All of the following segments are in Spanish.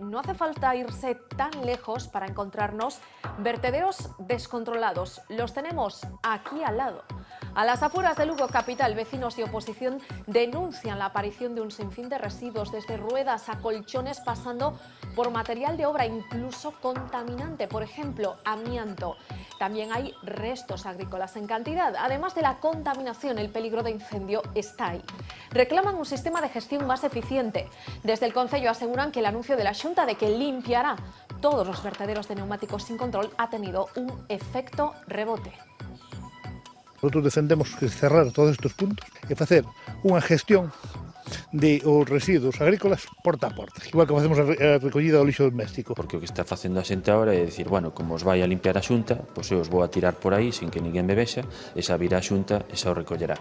No hace falta irse tan lejos para encontrarnos vertederos descontrolados. Los tenemos aquí al lado. A las afueras de Lugo capital, vecinos y oposición denuncian la aparición de un sinfín de residuos, desde ruedas a colchones, pasando por material de obra, incluso contaminante, por ejemplo, amianto. También hay restos agrícolas en cantidad. Además de la contaminación, el peligro de incendio está ahí. Reclaman un sistema de gestión más eficiente. Desde el Concello aseguran que el anuncio de la Xunta de que limpiará todos los vertederos de neumáticos sin control ha tenido un efecto rebote. Nosotros defendemos que cerrar todos estos puntos e facer unha gestión de os residuos agrícolas porta a porta, igual que facemos a recollida do lixo doméstico. Porque o que está facendo a xente agora é dicir, bueno, como os vai a limpiar a Xunta, pois eu os vou a tirar por aí sin que ninguén me vexa, e xa virá a Xunta e xa o recollerá.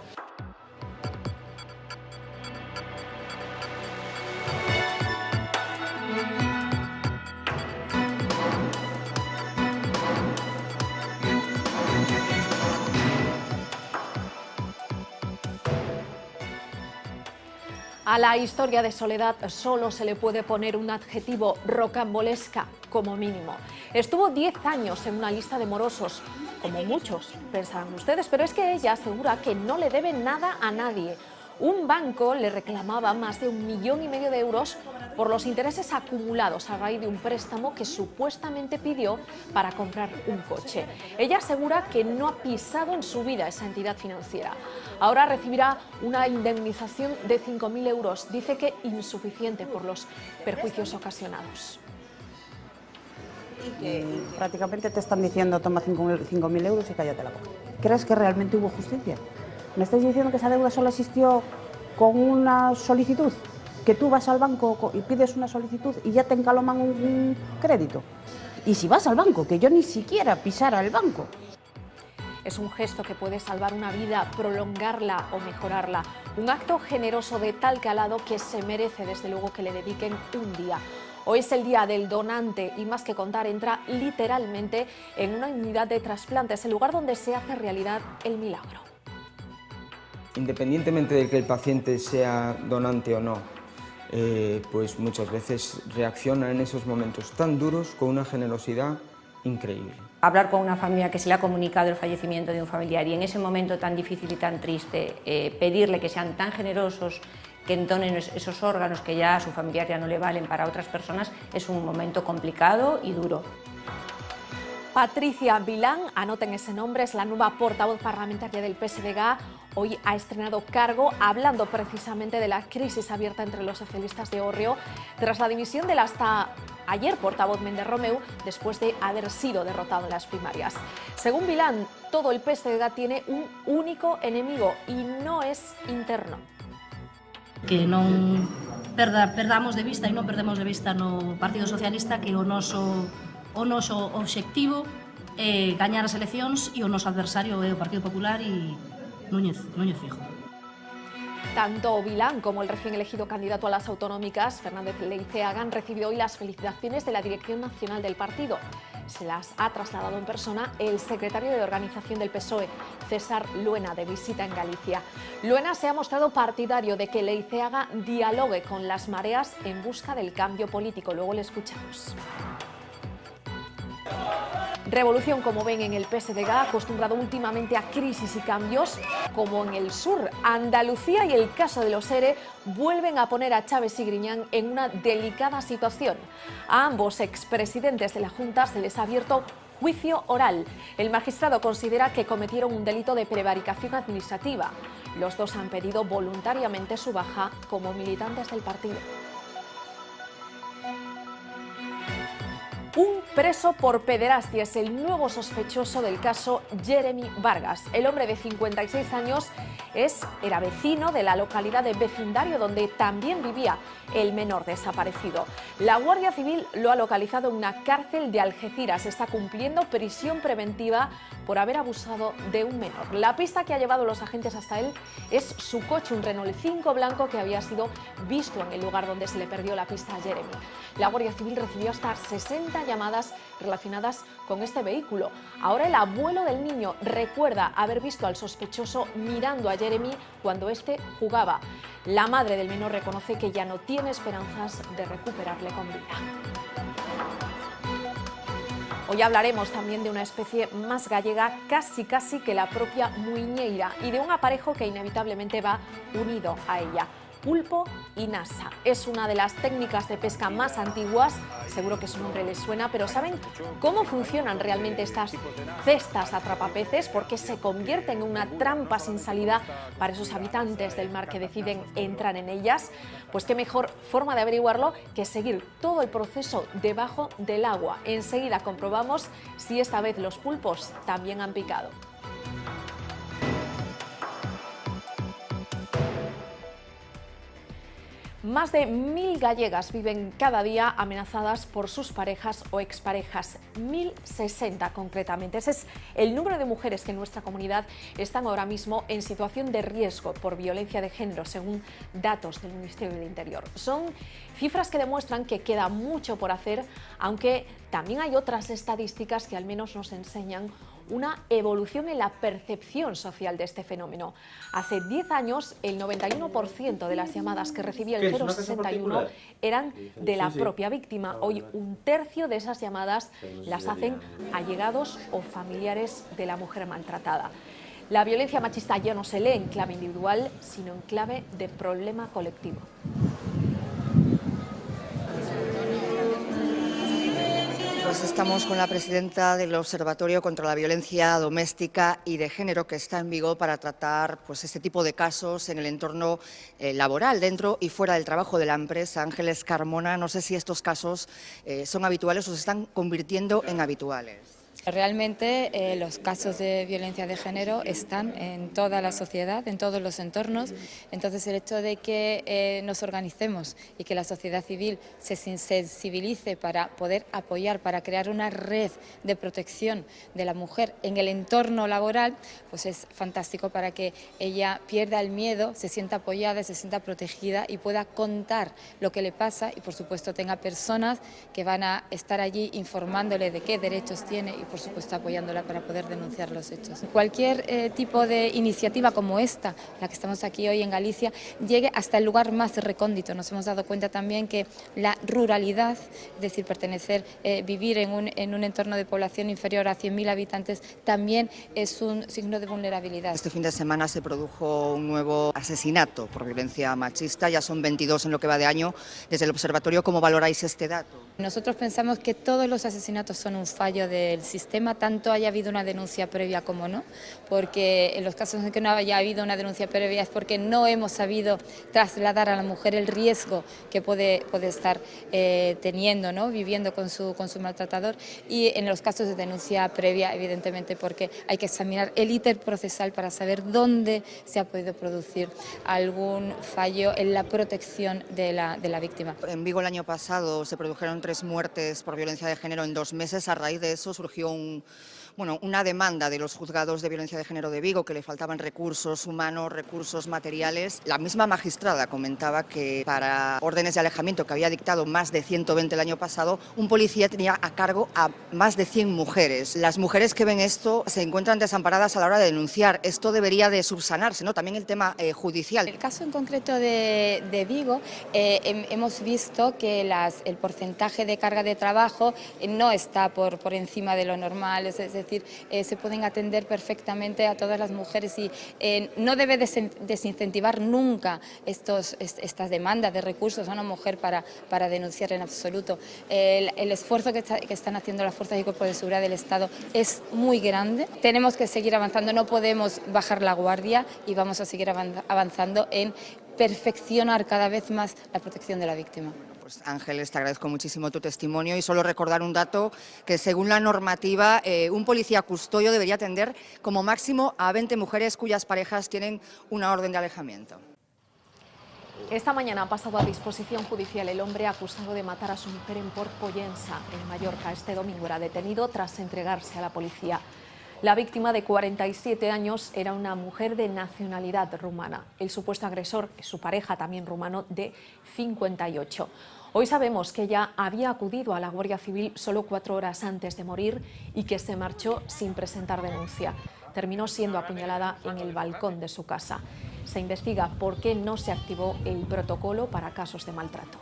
A la historia de Soledad solo se le puede poner un adjetivo: rocambolesca, como mínimo. Estuvo 10 años en una lista de morosos, como muchos pensarán ustedes, pero es que ella asegura que no le debe nada a nadie. Un banco le reclamaba más de 1,5 millones de euros por los intereses acumulados a raíz de un préstamo que supuestamente pidió para comprar un coche. Ella asegura que no ha pisado en su vida esa entidad financiera. Ahora recibirá una indemnización de 5.000 euros. Dice que insuficiente por los perjuicios ocasionados. Prácticamente te están diciendo: toma 5.000 euros y cállate la boca. ¿Crees que realmente hubo justicia? ¿Me estáis diciendo que esa deuda solo existió con una solicitud? Que tú vas al banco y pides una solicitud y ya te encaloman un crédito. Y si vas al banco, que yo ni siquiera pisara el banco. Es un gesto que puede salvar una vida, prolongarla o mejorarla. Un acto generoso de tal calado que se merece, desde luego, que le dediquen un día. Hoy es el día del donante y, más que contar, entra literalmente en una unidad de trasplantes, el lugar donde se hace realidad el milagro. Independientemente de que el paciente sea donante o no, pues muchas veces reacciona en esos momentos tan duros con una generosidad increíble. Hablar con una familia que se le ha comunicado el fallecimiento de un familiar y en ese momento tan difícil y tan triste, pedirle que sean tan generosos, que donen esos órganos que ya a su familiar ya no le valen para otras personas, es un momento complicado y duro. Patricia Vilán, anoten ese nombre, es la nueva portavoz parlamentaria del PSDG. Hoy ha estrenado cargo, hablando precisamente de la crisis abierta entre los socialistas de Hórreo tras la dimisión del hasta ayer portavoz Méndez Romeu, después de haber sido derrotado en las primarias. Según Vilán, todo el PSDG tiene un único enemigo y no es interno. Que non perdamos de vista e non perdemos de vista no Partido Socialista que o noso obxectivo é gañar as eleccións e o noso adversario é o Partido Popular e Núñez Feijóo. Tanto Vilán como el recién elegido candidato a las autonómicas, Fernández Leiceaga, han recibido hoy las felicitaciones de la Dirección Nacional del partido. Se las ha trasladado en persona el secretario de Organización del PSOE, César Luena, de visita en Galicia. Luena se ha mostrado partidario de que Leiceaga dialogue con las mareas en busca del cambio político. Luego le escuchamos. Revolución, como ven, en el PSDG, acostumbrado últimamente a crisis y cambios, como en el sur. Andalucía y el caso de los ERE vuelven a poner a Chávez y Griñán en una delicada situación. A ambos expresidentes de la Junta se les ha abierto juicio oral. El magistrado considera que cometieron un delito de prevaricación administrativa. Los dos han pedido voluntariamente su baja como militantes del partido. Un preso por pederastia es el nuevo sospechoso del caso Jeremy Vargas. El hombre de 56 años era vecino de la localidad de Vecindario, donde también vivía el menor desaparecido. La Guardia Civil lo ha localizado en una cárcel de Algeciras. Está cumpliendo prisión preventiva por haber abusado de un menor. La pista que ha llevado los agentes hasta él es su coche, un Renault 5 blanco que había sido visto en el lugar donde se le perdió la pista a Jeremy. La Guardia Civil recibió hasta 60 tenía llamadas relacionadas con este vehículo. Ahora el abuelo del niño recuerda haber visto al sospechoso mirando a Jeremy cuando este jugaba. La madre del menor reconoce que ya no tiene esperanzas de recuperarle con vida. Hoy hablaremos también de una especie más gallega, casi que la propia muiñeira, y de un aparejo que inevitablemente va unido a ella. Pulpo y nasa. Es una de las técnicas de pesca más antiguas, seguro que su nombre les suena, pero ¿saben cómo funcionan realmente estas cestas atrapapeces? ¿Por qué se convierten en una trampa sin salida para esos habitantes del mar que deciden entrar en ellas? Pues qué mejor forma de averiguarlo que seguir todo el proceso debajo del agua. Enseguida comprobamos si esta vez los pulpos también han picado. Más de 1000 gallegas viven cada día amenazadas por sus parejas o exparejas, 1060 concretamente. Ese es el número de mujeres que en nuestra comunidad están ahora mismo en situación de riesgo por violencia de género, según datos del Ministerio del Interior. Son cifras que demuestran que queda mucho por hacer, aunque también hay otras estadísticas que al menos nos enseñan una evolución en la percepción social de este fenómeno. Hace 10 años, el 91% de las llamadas que recibía el 061 eran de la propia víctima. Hoy, un tercio de esas llamadas las hacen allegados o familiares de la mujer maltratada. La violencia machista ya no se lee en clave individual, sino en clave de problema colectivo. Pues estamos con la presidenta del Observatorio contra la Violencia Doméstica y de Género, que está en Vigo para tratar pues, este tipo de casos en el entorno laboral, dentro y fuera del trabajo de la empresa. Ángeles Carmona, no sé si estos casos son habituales o se están convirtiendo en habituales. Realmente los casos de violencia de género están en toda la sociedad, en todos los entornos. Entonces el hecho de que nos organicemos y que la sociedad civil se sensibilice para poder apoyar, para crear una red de protección de la mujer en el entorno laboral, pues es fantástico para que ella pierda el miedo, se sienta apoyada, se sienta protegida y pueda contar lo que le pasa y por supuesto tenga personas que van a estar allí informándole de qué derechos tiene y por supuesto apoyándola para poder denunciar los hechos. Cualquier tipo de iniciativa como esta, la que estamos aquí hoy en Galicia, llegue hasta el lugar más recóndito. Nos hemos dado cuenta también que la ruralidad, es decir, vivir en un entorno de población inferior a 100.000 habitantes, también es un signo de vulnerabilidad. Este fin de semana se produjo un nuevo asesinato por violencia machista, ya son 22 en lo que va de año. Desde el Observatorio, ¿cómo valoráis este dato? Nosotros pensamos que todos los asesinatos son un fallo del sistema, tanto haya habido una denuncia previa como no, porque en los casos en que no haya habido una denuncia previa es porque no hemos sabido trasladar a la mujer el riesgo que puede estar teniendo, ¿no? Viviendo con su maltratador, y en los casos de denuncia previa, evidentemente, porque hay que examinar el íter procesal para saber dónde se ha podido producir algún fallo en la protección de la víctima. En Vigo el año pasado se produjeron 3 muertes por violencia de género en 2 meses. A raíz de eso surgió una demanda de los juzgados de violencia de género de Vigo, que le faltaban recursos humanos, recursos materiales. La misma magistrada comentaba que para órdenes de alejamiento que había dictado más de 120 el año pasado, un policía tenía a cargo a más de 100 mujeres. Las mujeres que ven esto se encuentran desamparadas a la hora de denunciar. Esto debería de subsanarse, ¿no? También el tema judicial. En el caso en concreto de Vigo, hemos visto que el porcentaje de carga de trabajo no está por encima de lo normal, es decir, se pueden atender perfectamente a todas las mujeres y no debe desincentivar nunca estas demandas de recursos a una mujer para denunciar en absoluto. El esfuerzo que están haciendo las fuerzas y cuerpos de seguridad del Estado es muy grande. Tenemos que seguir avanzando, no podemos bajar la guardia y vamos a seguir avanzando en perfeccionar cada vez más la protección de la víctima. Pues Ángeles, te agradezco muchísimo tu testimonio y solo recordar un dato, que según la normativa un policía custodio debería atender como máximo a 20 mujeres cuyas parejas tienen una orden de alejamiento. Esta mañana ha pasado a disposición judicial el hombre acusado de matar a su mujer en Port Pollensa, en Mallorca. Este domingo era detenido tras entregarse a la policía. La víctima, de 47 años, era una mujer de nacionalidad rumana. El supuesto agresor es su pareja, también rumano, de 58. Hoy sabemos que ella había acudido a la Guardia Civil solo 4 horas antes de morir y que se marchó sin presentar denuncia. Terminó siendo apuñalada en el balcón de su casa. Se investiga por qué no se activó el protocolo para casos de maltrato.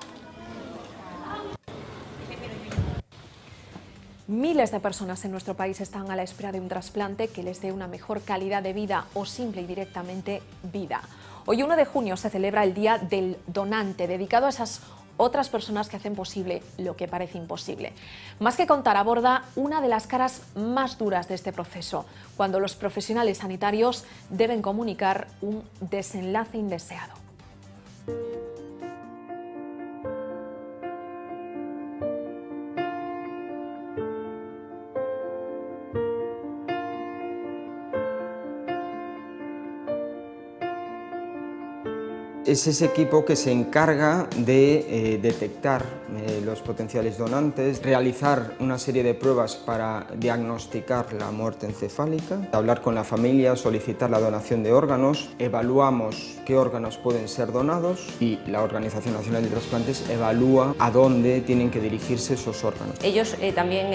Miles de personas en nuestro país están a la espera de un trasplante que les dé una mejor calidad de vida o simple y directamente vida. Hoy 1 de junio se celebra el Día del Donante, dedicado a esas otras personas que hacen posible lo que parece imposible. Más que contar, aborda una de las caras más duras de este proceso, cuando los profesionales sanitarios deben comunicar un desenlace indeseado. Es ese equipo que se encarga de detectar los potenciales donantes, realizar una serie de pruebas para diagnosticar la muerte encefálica, hablar con la familia, solicitar la donación de órganos, evaluamos qué órganos pueden ser donados y la Organización Nacional de Trasplantes evalúa a dónde tienen que dirigirse esos órganos. Ellos también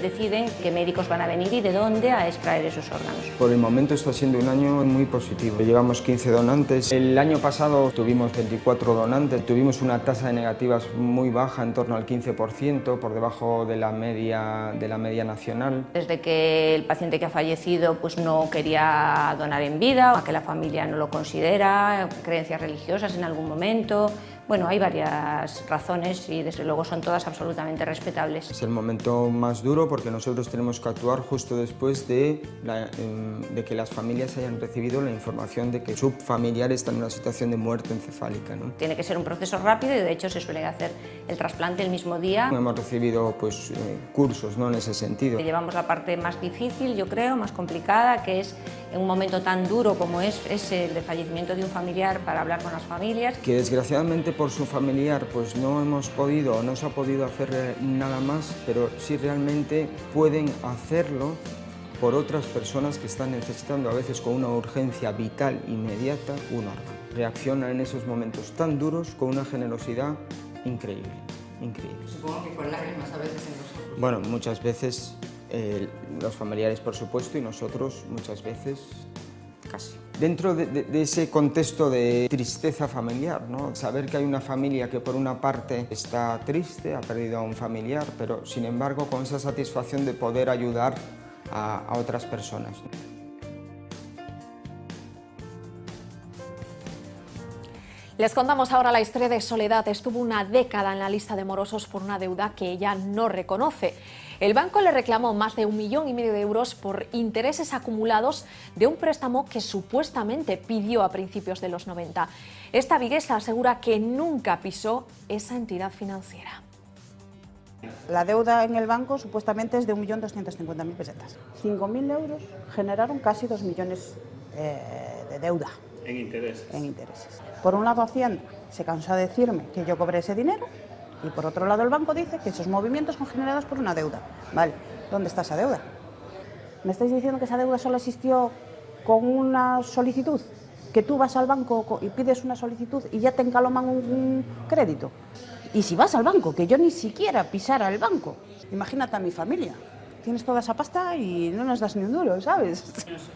deciden qué médicos van a venir y de dónde a extraer esos órganos. Por el momento está siendo un año muy positivo. Llevamos 15 donantes. El año pasado tuvimos 24 donantes, tuvimos una tasa de negativas muy baja, en torno al 15%, por debajo de la media nacional. Desde que el paciente que ha fallecido pues no quería donar en vida, a que la familia no lo considera, creencias religiosas en algún momento. Bueno, hay varias razones y desde luego son todas absolutamente respetables. Es el momento más duro porque nosotros tenemos que actuar justo después de que las familias hayan recibido la información de que su familiar está en una situación de muerte encefálica, ¿no? Tiene que ser un proceso rápido y de hecho se suele hacer el trasplante el mismo día. Hemos recibido pues, cursos, ¿no?, en ese sentido. Llevamos la parte más difícil, yo creo, más complicada, que es en un momento tan duro como es el de fallecimiento de un familiar, para hablar con las familias. Que desgraciadamente por su familiar pues no se ha podido hacer nada más, pero sí realmente pueden hacerlo por otras personas que están necesitando a veces con una urgencia vital inmediata un órgano. Reaccionan en esos momentos tan duros con una generosidad increíble, increíble. Supongo que con lágrimas a veces en los ojos. Bueno, muchas veces los familiares por supuesto y nosotros muchas veces casi. Dentro de ese contexto de tristeza familiar, ¿no? Saber que hay una familia que por una parte está triste, ha perdido a un familiar, pero sin embargo con esa satisfacción de poder ayudar a otras personas. Les contamos ahora la historia de Soledad. Estuvo una década en la lista de morosos por una deuda que ella no reconoce. El banco le reclamó más de 1,5 millones de euros por intereses acumulados de un préstamo que supuestamente pidió a principios de los 90. Esta viguesa asegura que nunca pisó esa entidad financiera. La deuda en el banco supuestamente es de 1.250.000 pesetas. 5.000 euros generaron casi 2 millones de deuda. En intereses. En intereses. Por un lado Hacienda se cansó de decirme que yo cobré ese dinero y por otro lado el banco dice que esos movimientos son generados por una deuda. Vale, ¿dónde está esa deuda? ¿Me estáis diciendo que esa deuda solo existió con una solicitud? Que tú vas al banco y pides una solicitud y ya te encaloman un crédito. Y si vas al banco, que yo ni siquiera pisara el banco, imagínate a mi familia. Tienes toda esa pasta y no nos das ni un duro, ¿sabes?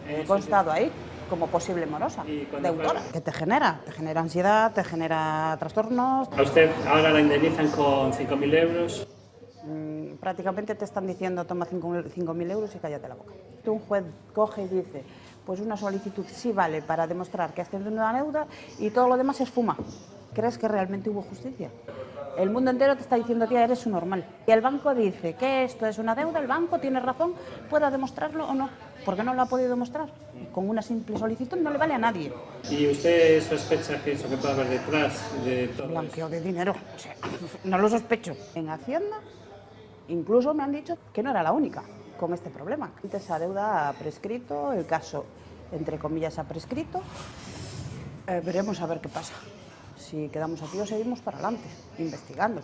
He constado ahí como posible morosa, deudora. Que te genera ansiedad, te genera trastornos. ¿A usted ahora la indemnizan con 5.000 euros? Prácticamente te están diciendo toma 5.000 euros y cállate la boca. Un juez coge y dice, pues una solicitud sí vale para demostrar que has tenido una deuda y todo lo demás es fuma. ¿Crees que realmente hubo justicia? El mundo entero te está diciendo, tía, eres un normal. Y el banco dice que esto es una deuda, el banco tiene razón, pueda demostrarlo o no. ¿Por qué no lo ha podido demostrar? Con una simple solicitud no le vale a nadie. ¿Y usted sospecha que eso que puede haber detrás de todo blanqueo de dinero? O sea, no lo sospecho. En Hacienda incluso me han dicho que no era la única con este problema. Esa deuda ha prescrito, el caso, entre comillas, ha prescrito. Veremos a ver qué pasa. Si quedamos aquí o seguimos para adelante, investigando.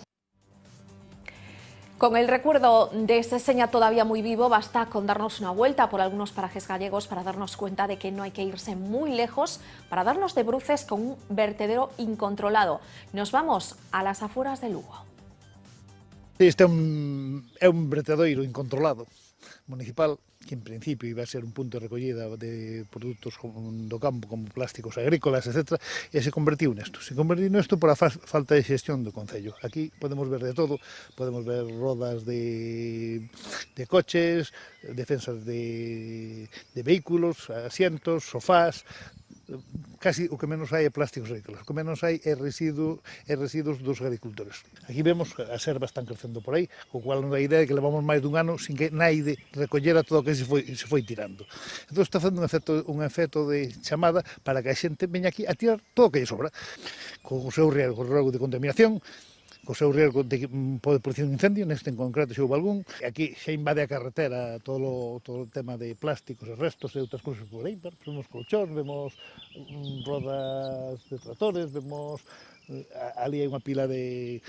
Con el recuerdo de ese seña todavía muy vivo, basta con darnos una vuelta por algunos parajes gallegos para darnos cuenta de que no hay que irse muy lejos para darnos de bruces con un vertedero incontrolado. Nos vamos a las afueras de Lugo. Este é un vertedoiro incontrolado municipal que en principio iba a ser un punto de recollida de produtos do campo como plásticos agrícolas, etc. E se convertiu nesto. Se convertiu nesto por a falta de xestión do Concello. Aquí podemos ver de todo, podemos ver rodas de coches, defensas de vehículos, asientos, sofás. Casi o que menos hai é plásticos agrícolas, o que menos hai é residuos dos agricultores. Aquí vemos que as ervas están crecendo por aí, co cual non hai idea de que levamos máis dun ano sin que naide recollera todo o que se foi tirando. Entón está facendo un efecto de chamada para que a xente veña aquí a tirar todo o que lle sobra, co seu riesgo de contaminación, co seu riesgo de que pode producir un incendio, neste en concreto se houve algún. Aquí xa invade a carretera todo o tema de plásticos e restos e outras cousas por aí. Vemos colchón, vemos rodas de tractores, vemos ali hai unha pila de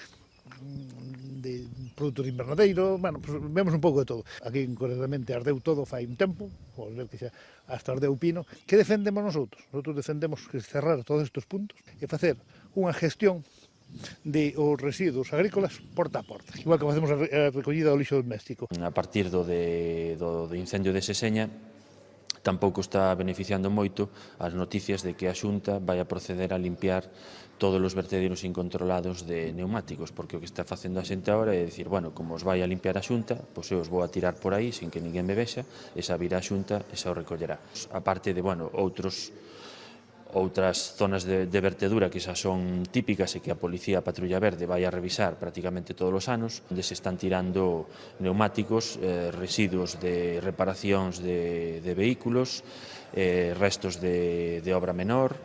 produtos de invernadeiro, bueno, pues vemos un pouco de todo. Aquí concretamente ardeu todo fai un tempo, ou ver que xa hasta ardeu pino. Que defendemos nosotros? Nosotros defendemos que cerrar todos estes puntos e facer unha gestión de os residuos agrícolas porta a porta, igual que facemos a recollida do lixo doméstico. A partir do incendio de Seseña, tampouco está beneficiando moito as noticias de que a Xunta vai a proceder a limpiar todos os vertederos incontrolados de neumáticos, porque o que está facendo a xente agora é dicir, bueno, como os vai a limpiar a Xunta, pois eu os vou a tirar por aí sin que ninguén me vexa, e xa virá a Xunta e xa o recollerá. A parte de, bueno, outras zonas de vertedura que xa son típicas e que a Policía Patrulla Verde vai a revisar prácticamente todos os anos, onde se están tirando neumáticos, residuos de reparacións de vehículos, restos de obra menor,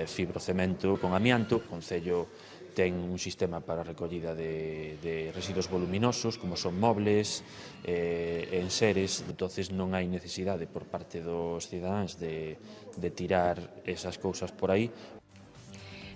fibrocemento con amianto. O Concello ten un sistema para a recollida de residuos voluminosos, como son mobles, enseres, entonces non hai necesidade por parte dos cidadáns de tirar esas cousas por aí.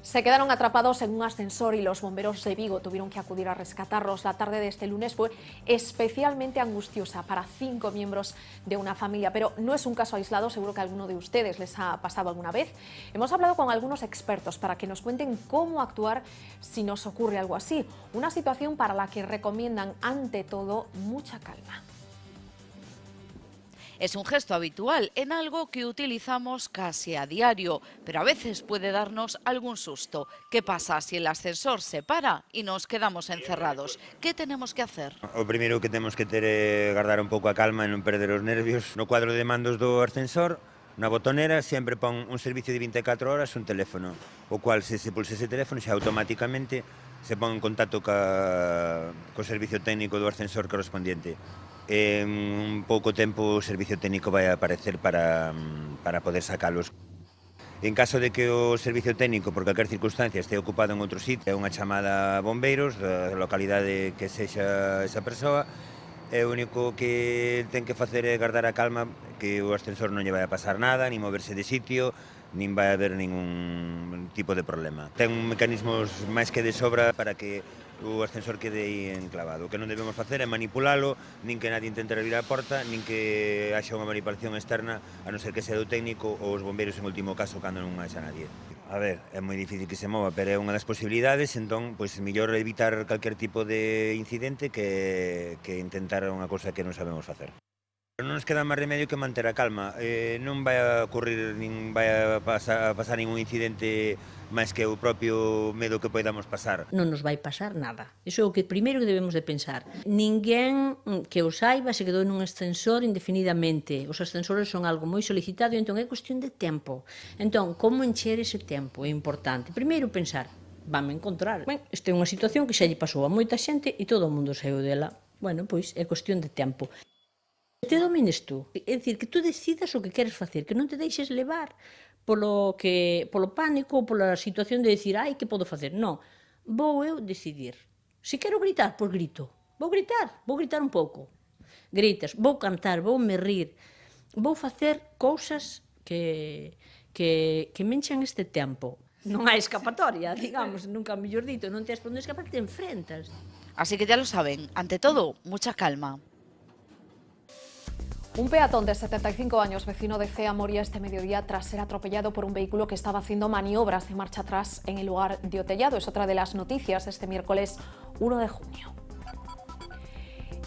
Se quedaron atrapados en un ascensor y los bomberos de Vigo tuvieron que acudir a rescatarlos. La tarde de este lunes fue especialmente angustiosa para 5 miembros de una familia, pero no es un caso aislado, seguro que a alguno de ustedes les ha pasado alguna vez. Hemos hablado con algunos expertos para que nos cuenten cómo actuar si nos ocurre algo así, una situación para la que recomiendan ante todo mucha calma. Es un gesto habitual en algo que utilizamos casi a diario, pero a veces puede darnos algún susto. ¿Qué pasa si el ascensor se para y nos quedamos encerrados? ¿Qué tenemos que hacer? O primeiro que temos que ter é guardar un pouco a calma e non perder os nervios. No cuadro de mandos do ascensor, na botonera, sempre pon un servicio de 24 horas un teléfono, o cual se pulsa ese teléfono xa automáticamente se pon en contacto co servicio técnico do ascensor correspondiente. En un pouco tempo o servicio técnico vai a aparecer para poder sacalos. En caso de que o servicio técnico, por calquer circunstancia, este ocupado en outro sitio, é unha chamada a bombeiros da localidade que sexa esa persoa, e o único que ten que facer é guardar a calma, que o ascensor non lle vai a pasar nada, nin moverse de sitio, nin vai a haber ningún tipo de problema. Ten mecanismos máis que de sobra para que o ascensor quede aí enclavado. O que non debemos facer é manipulalo, nin que nadie intente abrir a porta, nin que haxa unha manipulación externa, a non ser que sea do técnico ou os bombeiros en último caso cando non haxa nadie. A ver, é moi difícil que se mova, pero é unha das posibilidades, entón, pois mellor evitar calquer tipo de incidente que intentar unha cousa que non sabemos facer. Non nos queda máis remedio que manter a calma. Non vai a ocurrir, nin vai a pasar ningún incidente máis que o propio medo que podamos pasar. Non nos vai pasar nada. Iso é o que primeiro que debemos de pensar. Ninguén que o saiba se quedou nun ascensor indefinidamente. Os ascensores son algo moi solicitado e entón é cuestión de tempo. Entón, como encher ese tempo é importante. Primeiro pensar, vame encontrar. Ben, esta é unha situación que xa lle pasou a moita xente e todo o mundo saiu dela. Bueno, pois é cuestión de tempo. Te domines tú, é dicir, que tú decidas o que queres facer, que non te deixes levar polo pánico ou pola situación de decir, ai, que podo facer? Non, vou eu decidir. Se quero gritar, pois grito. Vou gritar un pouco. Gritas, vou cantar, vou me rir, vou facer cousas que me enchan este tempo. Non hai escapatoria, digamos, nunca mellor dito, non tes por onde escapar, te enfrentas. Así que ya lo saben, ante todo, mucha calma. Un peatón de 75 años, vecino de Cea, moría este mediodía tras ser atropellado por un vehículo que estaba haciendo maniobras de marcha atrás en el lugar de Otellado. Es otra de las noticias este miércoles 1 de junio.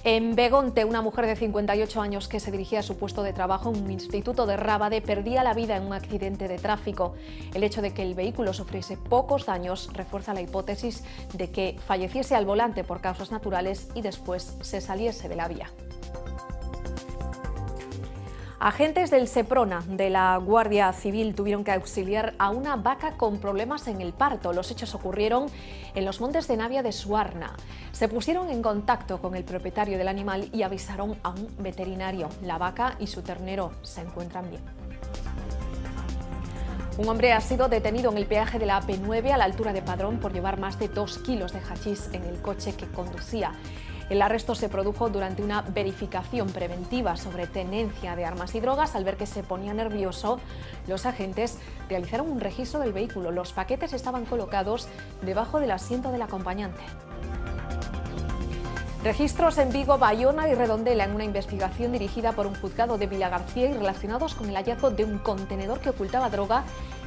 En Begonte, una mujer de 58 años que se dirigía a su puesto de trabajo en un instituto de Rábade perdía la vida en un accidente de tráfico. El hecho de que el vehículo sufriese pocos daños refuerza la hipótesis de que falleciese al volante por causas naturales y después se saliese de la vía. Agentes del Seprona de la Guardia Civil tuvieron que auxiliar a una vaca con problemas en el parto. Los hechos ocurrieron en los montes de Navia de Suarna. Se pusieron en contacto con el propietario del animal y avisaron a un veterinario. La vaca y su ternero se encuentran bien. Un hombre ha sido detenido en el peaje de la AP9 a la altura de Padrón por llevar más de 2 kilos de hachís en el coche que conducía. El arresto se produjo durante una verificación preventiva sobre tenencia de armas y drogas. Al ver que se ponía nervioso, los agentes realizaron un registro del vehículo. Los paquetes estaban colocados debajo del asiento del acompañante. Registros en Vigo, Bayona y Redondela en una investigación dirigida por un juzgado de Vilagarcía y relacionados con el hallazgo de un contenedor que ocultaba droga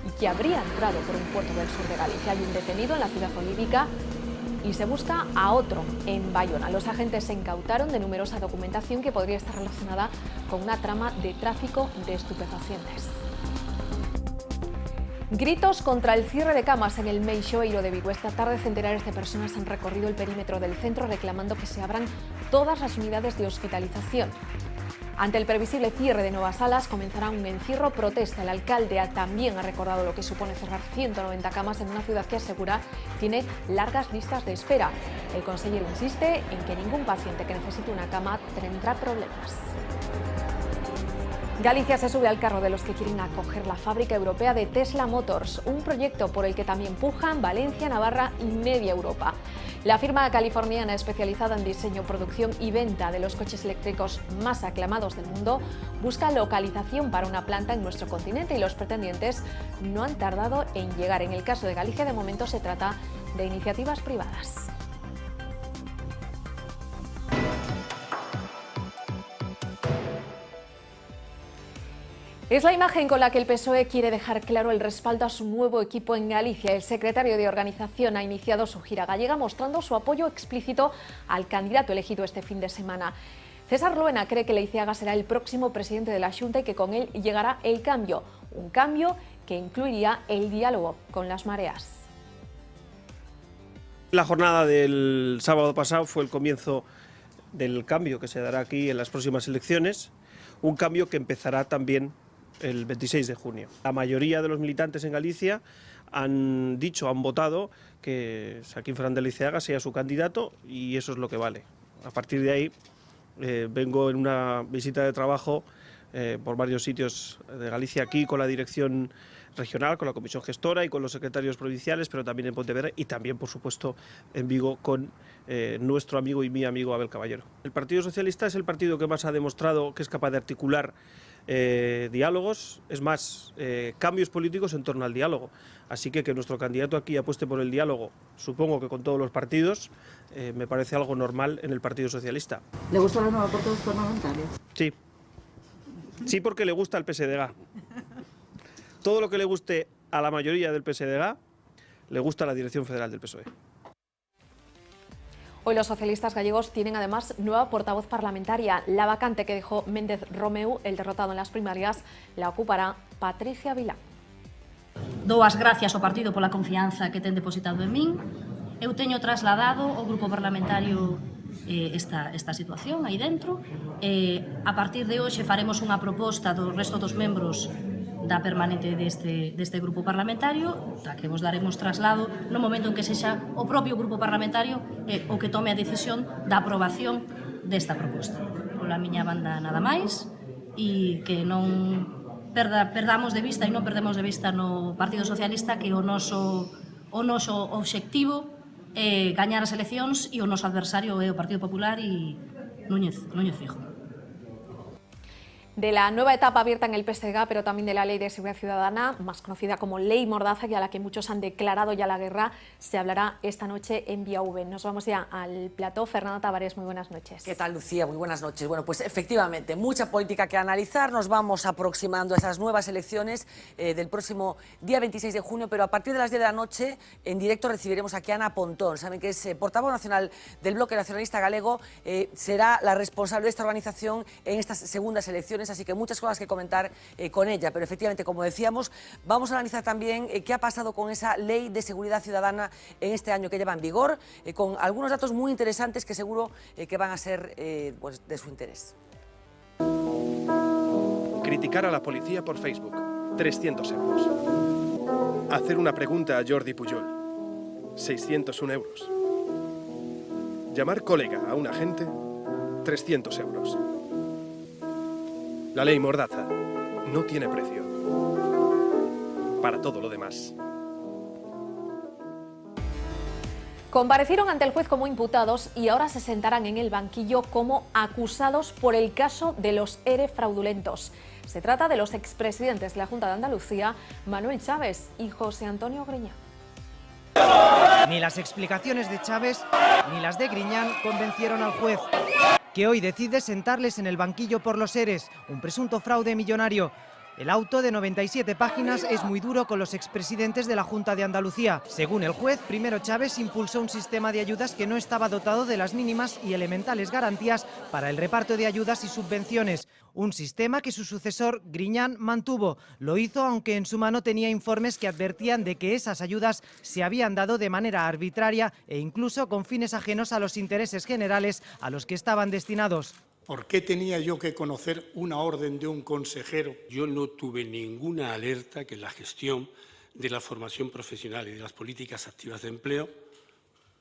y que habría entrado por un puerto del sur de Galicia. Hay un detenido en la ciudad olívica y se busca a otro en Bayona. Los agentes se incautaron de numerosa documentación que podría estar relacionada con una trama de tráfico de estupefacientes. Gritos contra el cierre de camas en el Meixoeiro de Vigo. Esta tarde centenares de personas han recorrido el perímetro del centro reclamando que se abran todas las unidades de hospitalización. Ante el previsible cierre de nuevas salas, comenzará un encierro protesta. El alcalde también ha recordado lo que supone cerrar 190 camas en una ciudad que asegura tiene largas listas de espera. El consejero insiste en que ningún paciente que necesite una cama tendrá problemas. Galicia se sube al carro de los que quieren acoger la fábrica europea de Tesla Motors, un proyecto por el que también pujan Valencia, Navarra y media Europa. La firma californiana especializada en diseño, producción y venta de los coches eléctricos más aclamados del mundo busca localización para una planta en nuestro continente y los pretendientes no han tardado en llegar. En el caso de Galicia, de momento se trata de iniciativas privadas. Es la imagen con la que el PSOE quiere dejar claro el respaldo a su nuevo equipo en Galicia. El secretario de Organización ha iniciado su gira gallega mostrando su apoyo explícito al candidato elegido este fin de semana. César Luena cree que Leiceaga será el próximo presidente de la Xunta y que con él llegará el cambio. Un cambio que incluiría el diálogo con las mareas. La jornada del sábado pasado fue el comienzo del cambio que se dará aquí en las próximas elecciones. Un cambio que empezará también el 26 de junio. La mayoría de los militantes en Galicia han votado que Joaquín Fernández Leiceaga sea su candidato y eso es lo que vale. A partir de ahí vengo en una visita de trabajo por varios sitios de Galicia, aquí con la dirección regional, con la comisión gestora y con los secretarios provinciales, pero también en Pontevedra y también, por supuesto, en Vigo con nuestro amigo y mi amigo Abel Caballero. El Partido Socialista es el partido que más ha demostrado que es capaz de articular diálogos, es más, cambios políticos en torno al diálogo. Así que nuestro candidato aquí apueste por el diálogo, supongo que con todos los partidos, me parece algo normal en el Partido Socialista. ¿Le gusta la nueva portavoz parlamentaria? Sí. Sí, porque le gusta al PSDG. Todo lo que le guste a la mayoría del PSDG, le gusta a la Dirección Federal del PSOE. Hoy los socialistas gallegos tienen además nueva portavoz parlamentaria. La vacante que dejó Méndez Romeu, el derrotado en las primarias, la ocupará Patricia Vilán. Dou as gracias ao partido pola confianza que ten depositado en min. Eu teño trasladado ao grupo parlamentario esta situación aí dentro. A partir de hoxe faremos unha proposta do resto dos membros da permanente deste grupo parlamentario, da que vos daremos traslado no momento en que sexa o propio grupo parlamentario o que tome a decisión da aprobación desta proposta. Pola miña banda nada máis, e que non perdamos de vista e non perdemos de vista no Partido Socialista que o noso obxectivo é gañar as eleccións e o noso adversario é o Partido Popular e Núñez Feijóo. De la nueva etapa abierta en el PSDG, pero también de la Ley de Seguridad Ciudadana, más conocida como Ley Mordaza, y a la que muchos han declarado ya la guerra, se hablará esta noche en Vía V. Nos vamos ya al plató. Fernanda Tavares, muy buenas noches. ¿Qué tal, Lucía? Muy buenas noches. Bueno, pues efectivamente, mucha política que analizar. Nos vamos aproximando a esas nuevas elecciones del próximo día 26 de junio, pero a partir de las 10 de la noche, en directo, recibiremos aquí a Ana Pontón. Saben que es portavoz nacional del Bloque Nacionalista Galego, será la responsable de esta organización en estas segundas elecciones, así que muchas cosas que comentar con ella, pero efectivamente, como decíamos, vamos a analizar también qué ha pasado con esa Ley de Seguridad Ciudadana en este año que lleva en vigor, con algunos datos muy interesantes que seguro que van a ser pues, de su interés. Criticar a la policía por Facebook, 300 euros. Hacer una pregunta a Jordi Pujol, 601 euros. Llamar colega a un agente, 300 euros. La ley Mordaza no tiene precio. Para todo lo demás. Comparecieron ante el juez como imputados y ahora se sentarán en el banquillo como acusados por el caso de los ERE fraudulentos. Se trata de los expresidentes de la Junta de Andalucía, Manuel Chaves y José Antonio Griñán. Ni las explicaciones de Chaves ni las de Griñán convencieron al juez, que hoy decide sentarles en el banquillo por los ERES, un presunto fraude millonario. El auto de 97 páginas es muy duro con los expresidentes de la Junta de Andalucía. Según el juez, primero Chaves impulsó un sistema de ayudas que no estaba dotado de las mínimas y elementales garantías para el reparto de ayudas y subvenciones. Un sistema que su sucesor, Griñán, mantuvo. Lo hizo aunque en su mano tenía informes que advertían de que esas ayudas se habían dado de manera arbitraria e incluso con fines ajenos a los intereses generales a los que estaban destinados. ¿Por qué tenía yo que conocer una orden de un consejero? Yo no tuve ninguna alerta que en la gestión de la formación profesional y de las políticas activas de empleo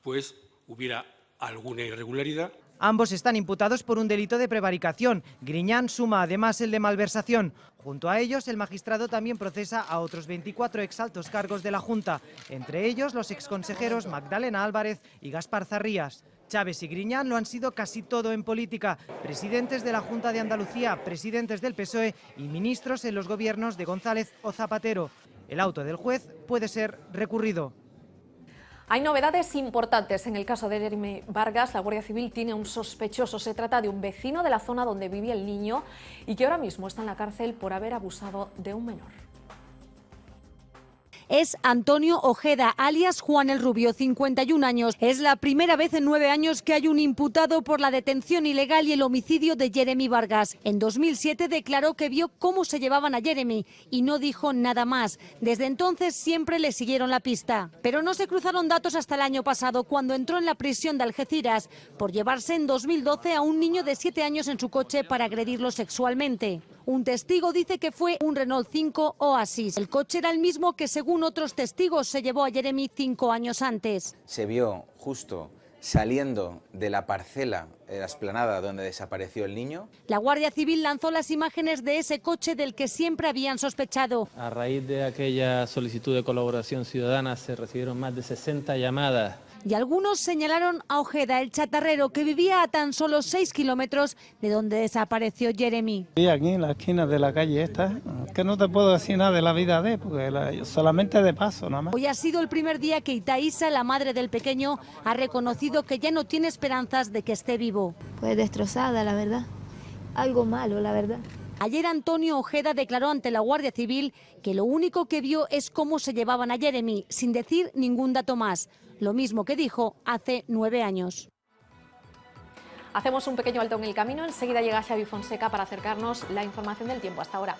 pues hubiera alguna irregularidad. Ambos están imputados por un delito de prevaricación. Griñán suma además el de malversación. Junto a ellos, el magistrado también procesa a otros 24 exaltos cargos de la Junta, entre ellos los exconsejeros Magdalena Álvarez y Gaspar Zarrías. Chaves y Griñán lo han sido casi todo en política, presidentes de la Junta de Andalucía, presidentes del PSOE y ministros en los gobiernos de González o Zapatero. El auto del juez puede ser recurrido. Hay novedades importantes en el caso de Jeremy Vargas. La Guardia Civil tiene un sospechoso. Se trata de un vecino de la zona donde vivía el niño y que ahora mismo está en la cárcel por haber abusado de un menor. Es Antonio Ojeda, alias Juan el Rubio, 51 años. Es la primera vez en 9 años que hay un imputado por la detención ilegal y el homicidio de Jeremy Vargas. En 2007 declaró que vio cómo se llevaban a Jeremy y no dijo nada más. Desde entonces siempre le siguieron la pista. Pero no se cruzaron datos hasta el año pasado, cuando entró en la prisión de Algeciras por llevarse en 2012 a un niño de 7 años en su coche para agredirlo sexualmente. Un testigo dice que fue un Renault 5 Oasis. El coche era el mismo que, según otros testigos, se llevó a Jeremy 5 años antes. Se vio justo saliendo de la parcela, de la explanada donde desapareció el niño. La Guardia Civil lanzó las imágenes de ese coche del que siempre habían sospechado. A raíz de aquella solicitud de colaboración ciudadana se recibieron más de 60 llamadas. Y algunos señalaron a Ojeda, el chatarrero, que vivía a tan solo 6 kilómetros de donde desapareció Jeremy. Y aquí en la esquina de la calle esta, que no te puedo decir nada de la vida de, porque solamente de paso nada más. Hoy ha sido el primer día que Itaísa, la madre del pequeño, ha reconocido que ya no tiene esperanzas de que esté vivo. Pues destrozada, la verdad. Algo malo, la verdad. Ayer Antonio Ojeda declaró ante la Guardia Civil que lo único que vio es cómo se llevaban a Jeremy, sin decir ningún dato más. Lo mismo que dijo hace 9 años. Hacemos un pequeño alto en el camino. Enseguida llega Xavi Fonseca para acercarnos la información del tiempo. Hasta ahora.